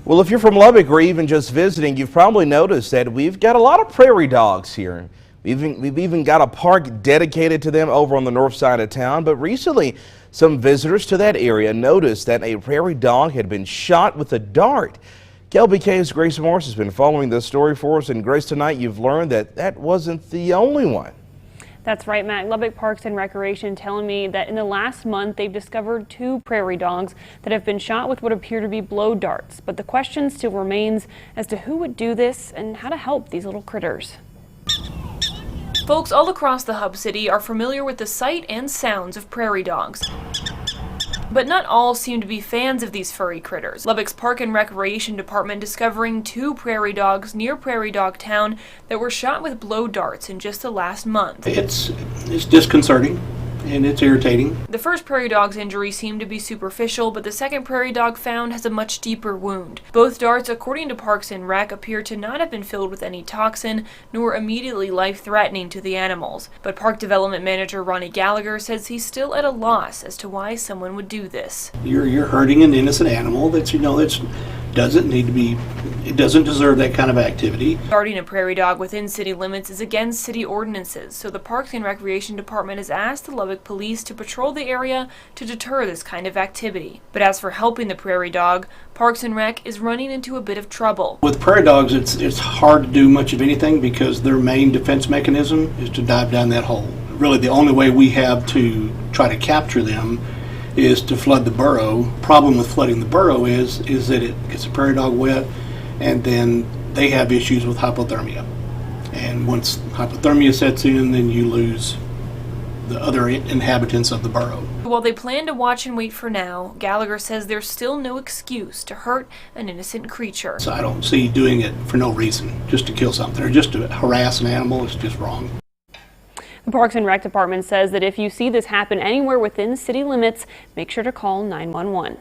Well, if you're from Lubbock or even just visiting, you've probably noticed that we've got a lot of prairie dogs here. We've even got a park dedicated to them over on the north side of town. But recently, some visitors to that area noticed that a prairie dog had been shot with a dart. KLBK's Grace Morris has been following this story for us. And Grace, tonight you've learned that that wasn't the only one. That's right, Matt. Lubbock Parks and Recreation telling me that in the last month they've discovered 2 prairie dogs that have been shot with what appear to be blow darts. But the question still remains as to who would do this and how to help these little critters. Folks all across the hub city are familiar with the sight and sounds of prairie dogs. But not all seem to be fans of these furry critters. Lubbock's Park and Recreation Department discovering 2 prairie dogs near Prairie Dog Town that were shot with blow darts in just the last month. It's disconcerting and it's irritating. The first prairie dog's injury seemed to be superficial, but the second prairie dog found has a much deeper wound. Both darts, according to Parks and Rec, appear to not have been filled with any toxin, nor immediately life-threatening to the animals. But Park Development Manager Ronnie Gallagher says he's still at a loss as to why someone would do this. You're hurting an innocent animal that's doesn't need to be, it doesn't deserve that kind of activity. Darting a prairie dog within city limits is against city ordinances, so the Parks and Recreation Department has asked the Lubbock Police to patrol the area to deter this kind of activity. But as for helping the prairie dog, Parks and Rec is running into a bit of trouble. With prairie dogs, it's hard to do much of anything because their main defense mechanism is to dive down that hole. Really, the only way we have to try to capture them is to flood the burrow. Problem with flooding the burrow is that it gets a prairie dog wet, and then they have issues with hypothermia. And once hypothermia sets in, then you lose the other inhabitants of the burrow. While they plan to watch and wait for now, Gallagher says there's still no excuse to hurt an innocent creature. So I don't see doing it for no reason, just to kill something or just to harass an animal. It's just wrong. The Parks and Rec Department says that if you see this happen anywhere within city limits, make sure to call 911.